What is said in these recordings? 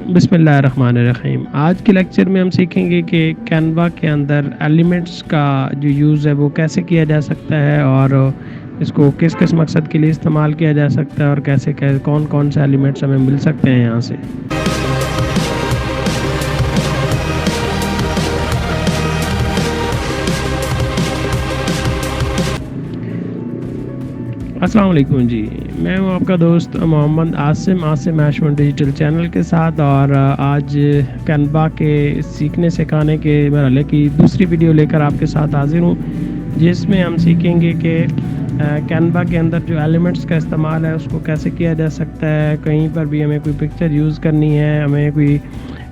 बिस्मिल्लाहिर्रहमानिर्रहीम। आज के लेक्चर में हम सीखेंगे कि कैनवा के अंदर एलिमेंट्स का जो यूज़ है वो कैसे किया जा सकता है और इसको किस किस मकसद के लिए इस्तेमाल किया जा सकता है और कैसे कौन कौन से एलिमेंट्स हमें मिल सकते हैं यहाँ से। अस्सलाम वालेकुम जी, मैं हूँ आपका दोस्त मोहम्मद आसिम एशवन डिजिटल चैनल के साथ और आज कैनवा के सीखने सिखाने के मरहले की दूसरी वीडियो लेकर आपके साथ हाजिर हूँ, जिसमें हम सीखेंगे कि कैनवा के अंदर जो एलिमेंट्स का इस्तेमाल है उसको कैसे किया जा सकता है। कहीं पर भी हमें कोई पिक्चर यूज़ करनी है, हमें कोई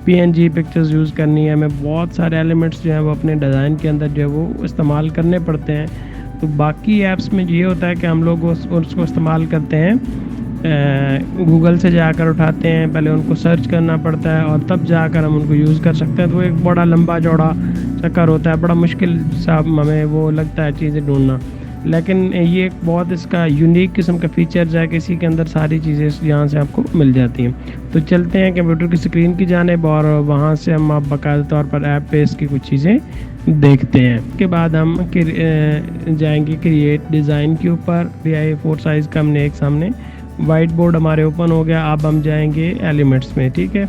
PNG पिक्चर्स यूज़ करनी है, हमें बहुत सारे एलिमेंट्स जो हैं वो अपने डिज़ाइन के अंदर जो है वो इस्तेमाल करने पड़ते हैं। तो बाकी ऐप्स में ये होता है कि हम लोग उसको इस्तेमाल करते हैं, गूगल से जाकर उठाते हैं, पहले उनको सर्च करना पड़ता है और तब जाकर हम उनको यूज़ कर सकते हैं। तो एक बड़ा लंबा चौड़ा चक्कर होता है, बड़ा मुश्किल सा हमें वो लगता है चीज़ें ढूंढना। लेकिन ये एक बहुत इसका यूनिक किस्म का फ़ीचर्स है कि इसी के अंदर सारी चीज़ें यहाँ से आपको मिल जाती हैं। तो चलते हैं कंप्यूटर की स्क्रीन की जानिब और वहाँ से हम आप बाकायदा तौर पर ऐप पे इसकी कुछ चीज़ें देखते हैं। उसके बाद हम जाएंगे क्रिएट डिज़ाइन के ऊपर। DI4 साइज़ का हमने एक सामने वाइट बोर्ड हमारे ओपन हो गया। अब हम जाएंगे एलिमेंट्स में, ठीक है।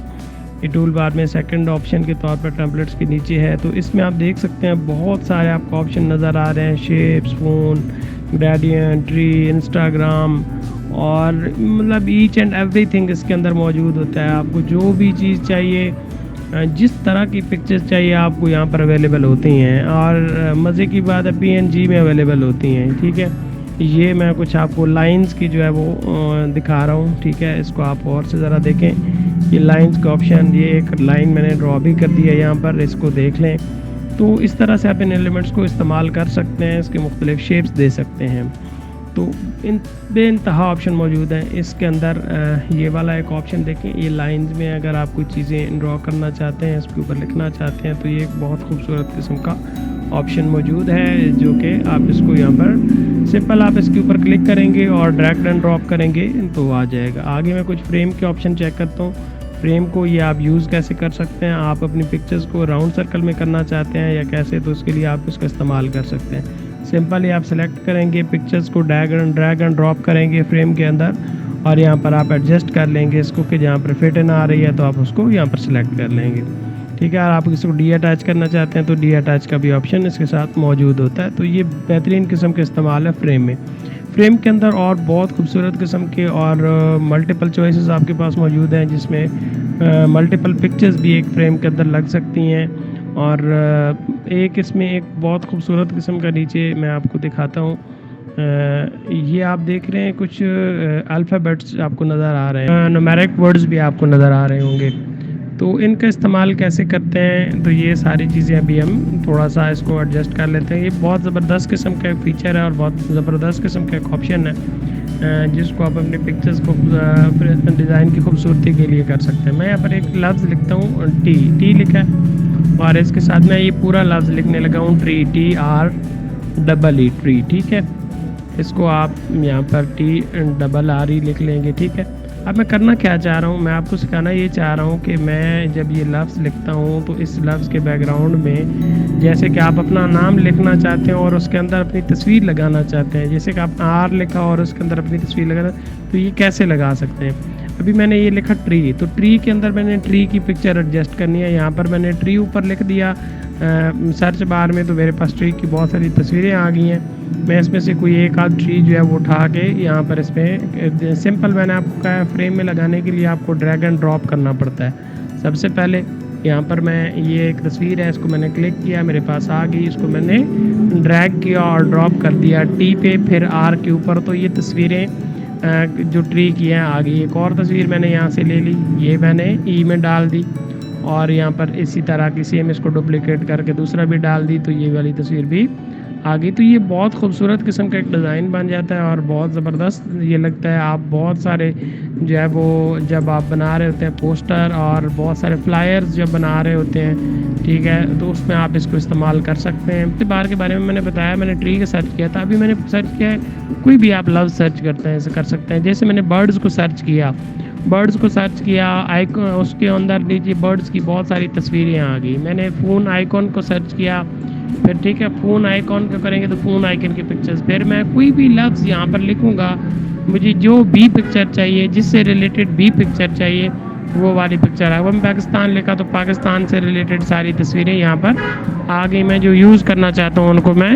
ये टूल बार में सेकंड ऑप्शन के तौर पर टेम्पलेट्स के नीचे है। तो इसमें आप देख सकते हैं बहुत सारे आपको ऑप्शन नज़र आ रहे हैं, shapes, phone, gradient, tree, Instagram और मतलब ईच एंड एवरीथिंग इसके अंदर मौजूद होता है। आपको जो भी चीज़ चाहिए, जिस तरह की पिक्चर्स चाहिए आपको यहाँ पर अवेलेबल होती हैं और मज़े की बात है PNG में अवेलेबल होती हैं, ठीक है। ये मैं कुछ आपको लाइंस की जो है वो दिखा रहा हूँ, ठीक है। इसको आप और से ज़रा देखें, ये लाइंस का ऑप्शन, ये एक लाइन मैंने ड्रॉ भी कर दी है यहाँ पर, इसको देख लें। तो इस तरह से आप इन एलिमेंट्स को इस्तेमाल कर सकते हैं, इसके मुख्तलिफ शेप्स दे सकते हैं। तो इन बेइंतहा ऑप्शन मौजूद हैं इसके अंदर। ये वाला एक ऑप्शन देखें, ये लाइंस में अगर आप कोई चीज़ें ड्रॉ करना चाहते हैं, इसके ऊपर लिखना चाहते हैं, तो ये एक बहुत खूबसूरत किस्म का ऑप्शन मौजूद है, जो कि आप इसको यहाँ पर सिंपल आप इसके ऊपर क्लिक करेंगे और ड्रैग एंड ड्रॉप करेंगे तो आ जाएगा। आगे मैं कुछ फ्रेम के ऑप्शन चेक करता हूँ। फ्रेम को ये आप यूज़ कैसे कर सकते हैं, आप अपनी पिक्चर्स को राउंड सर्कल में करना चाहते हैं या कैसे, तो उसके लिए आप इसका इस्तेमाल कर सकते हैं। सिंपली आप सेलेक्ट करेंगे, पिक्चर्स को ड्रैग एंड ड्रॉप करेंगे फ्रेम के अंदर और यहाँ पर आप एडजस्ट कर लेंगे इसको कि जहाँ पर फिट इन आ रही है तो आप उसको यहाँ पर सेलेक्ट कर लेंगे, ठीक है। और आप इसको डी अटैच करना चाहते हैं तो डी अटैच का भी ऑप्शन इसके साथ मौजूद होता है। तो ये बेहतरीन किस्म का इस्तेमाल है फ्रेम में। फ्रेम के अंदर और बहुत खूबसूरत किस्म के और मल्टीपल चॉइसेस आपके पास मौजूद हैं, जिसमें मल्टीपल पिक्चर्स भी एक फ्रेम के अंदर लग सकती हैं। और एक इसमें एक बहुत खूबसूरत किस्म का नीचे मैं आपको दिखाता हूँ। ये आप देख रहे हैं कुछ अल्फ़ाबेट्स आपको नज़र आ रहे हैं, न्यूमेरिक वर्ड्स भी आपको नज़र आ रहे होंगे। तो इनका इस्तेमाल कैसे करते हैं, तो ये सारी चीज़ें अभी हम थोड़ा सा इसको एडजस्ट कर लेते हैं। ये बहुत ज़बरदस्त किस्म का एक फ़ीचर है और बहुत ज़बरदस्त किस्म का एक ऑप्शन है, जिसको आप अपने पिक्चर्स को डिज़ाइन की खूबसूरती के लिए कर सकते हैं। मैं यहाँ पर एक लफ्ज़ लिखता हूँ, टी लिखा है और इसके साथ मैं ये पूरा लफ्ज़ लिखने लगा हूँ, TREE, ट्री, ठीक है। इसको आप यहाँ पर TRRE लिख लेंगे, ठीक है। अब मैं करना क्या चाह रहा हूँ, मैं आपको सिखाना ये चाह रहा हूँ कि मैं जब ये लफ्ज़ लिखता हूँ तो इस लफ्ज़ के बैकग्राउंड में जैसे कि आप अपना नाम लिखना चाहते हैं और उसके अंदर अपनी तस्वीर लगाना चाहते हैं, जैसे कि आप R लिखा और उसके अंदर अपनी तस्वीर लगाना, तो ये कैसे लगा सकते हैं। अभी मैंने ये लिखा ट्री, तो ट्री के अंदर मैंने ट्री की पिक्चर एडजस्ट करनी है। यहाँ पर मैंने ट्री ऊपर लिख दिया सर्च बार में, तो मेरे पास ट्री की बहुत सारी तस्वीरें आ गई हैं। मैं इसमें से कोई एक आध ट्री जो है वो उठा के यहाँ पर इसमें सिंपल मैंने आपको कहा है, फ्रेम में लगाने के लिए आपको ड्रैग एंड ड्रॉप करना पड़ता है। सबसे पहले यहाँ पर मैं ये एक तस्वीर है, इसको मैंने क्लिक किया, मेरे पास आ गई, इसको मैंने ड्रैग किया और ड्रॉप कर दिया T पे, फिर R के ऊपर। तो ये तस्वीरें जो ट्री की हैं आ गई। एक और तस्वीर मैंने यहाँ से ले ली, ये मैंने E में डाल दी और यहाँ पर इसी तरह की सेम इसको डुप्लिकेट करके दूसरा भी डाल दी, तो ये वाली तस्वीर भी आ गई। तो ये बहुत खूबसूरत किस्म का एक डिज़ाइन बन जाता है और बहुत ज़बरदस्त ये लगता है। आप बहुत सारे जो है वो जब आप बना रहे होते हैं पोस्टर और बहुत सारे फ्लायर्स जब बना रहे होते हैं, ठीक है, तो उसमें आप इसको इस्तेमाल कर सकते हैं। बार के बारे में मैंने बताया, मैंने ट्री का सर्च किया था, अभी मैंने सर्च किया है, कोई भी आप लफ्ज़ सर्च करते हैं ऐसे कर सकते हैं। जैसे मैंने बर्ड्स को सर्च किया बर्ड्स को सर्च किया, आइकॉन उसके अंदर नीचे बर्ड्स की बहुत सारी तस्वीरें आ गई। मैंने फ़ोन आइकॉन को सर्च किया, फिर ठीक है फ़ोन आइकॉन को करेंगे तो फ़ोन आइकन की पिक्चर्स, फिर मैं कोई भी लफ्ज़ यहाँ पर लिखूँगा, मुझे जो भी पिक्चर चाहिए, जिससे रिलेटेड भी पिक्चर चाहिए वो वाली पिक्चर है। वो मैं पाकिस्तान लिखा तो पाकिस्तान से रिलेटेड सारी तस्वीरें यहाँ पर आ गई। मैं जो यूज़ करना चाहता हूँ उनको मैं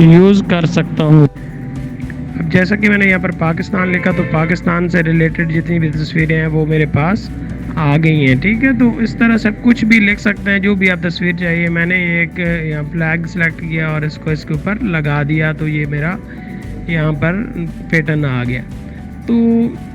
यूज़ कर सकता हूँ। अब जैसा कि मैंने यहाँ पर पाकिस्तान लिखा तो पाकिस्तान से रिलेटेड जितनी भी तस्वीरें हैं वो मेरे पास आ गई हैं। ठीक है, तो इस तरह से कुछ भी लिख सकते हैं, जो भी आप तस्वीर चाहिए। मैंने एक यहाँ फ्लैग सेलेक्ट किया और इसको इसके ऊपर लगा दिया, तो ये मेरा यहाँ पर पैटर्न आ गया। तो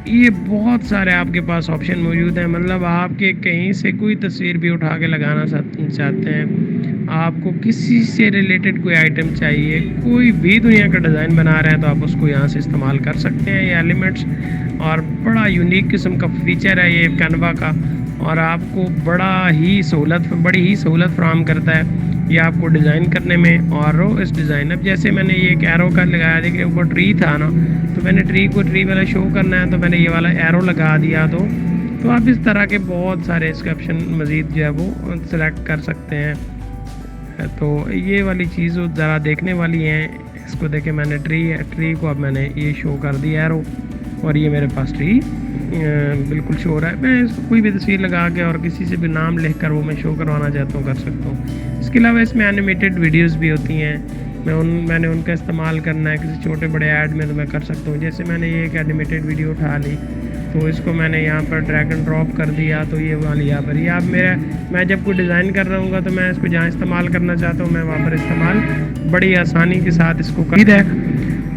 ये बहुत सारे आपके पास ऑप्शन मौजूद हैं, मतलब आपके कहीं से कोई तस्वीर भी उठा के लगाना चाहते हैं, आपको किसी से रिलेटेड कोई आइटम चाहिए, कोई भी दुनिया का डिज़ाइन बना रहे हैं तो आप उसको यहाँ से इस्तेमाल कर सकते हैं ये एलिमेंट्स। और बड़ा यूनिक किस्म का फीचर है ये कैनवा का, और आपको बड़ी ही सहूलत फराहम करता है ये आपको डिज़ाइन करने में। और इस डिज़ाइन, अब जैसे मैंने ये एक एरो का लगाया, देखिए ऊपर ट्री था ना, तो मैंने ट्री वाला शो करना है तो मैंने ये वाला एरो लगा दिया। तो आप इस तरह के बहुत सारे इसके ऑप्शन मज़ीद जो है वो सिलेक्ट कर सकते हैं। तो ये वाली चीज़ ज़रा देखने वाली है, इसको देखे मैंने ट्री को अब मैंने ये शो कर दिया एरो, और ये मेरे पास ट्री बिल्कुल शो हो रहा है। मैं इसको कोई भी तस्वीर लगा के और किसी से भी नाम लिख कर वो मैं शो करवाना चाहता हूँ कर सकता हूँ। इसके अलावा इसमें एनिमेटेड वीडियोस भी होती हैं, मैंने उनका इस्तेमाल करना है किसी छोटे बड़े ऐड में तो मैं कर सकता हूँ। जैसे मैंने ये एक एनिमेटेड वीडियो उठा ली तो इसको मैंने यहाँ पर ड्रैग एंड ड्रॉप कर दिया, तो ये वाली यहाँ पर, ये आप मैं जब कोई डिज़ाइन कर रहा हूँ तो मैं इसको जहाँ इस्तेमाल करना चाहता हूँ मैं वहाँ पर इस्तेमाल बड़ी आसानी के साथ इसको कर है।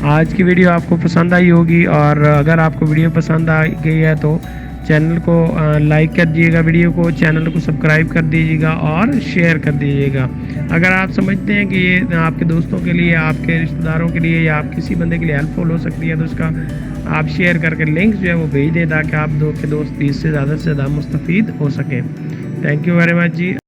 आज की वीडियो आपको पसंद आई होगी, और अगर आपको वीडियो पसंद आ गई है तो चैनल को लाइक कर दीजिएगा, वीडियो को चैनल को सब्सक्राइब कर दीजिएगा और शेयर कर दीजिएगा। अगर आप समझते हैं कि ये आपके दोस्तों के लिए, आपके रिश्तेदारों के लिए या आप किसी बंदे के लिए हेल्पफुल हो सकती है तो इसका आप शेयर करके लिंक जो है वो भेज दें ताकि आप के दोस्त 20 से ज़्यादा मुस्तफ़ीद हो सकें। Thank you very much ji.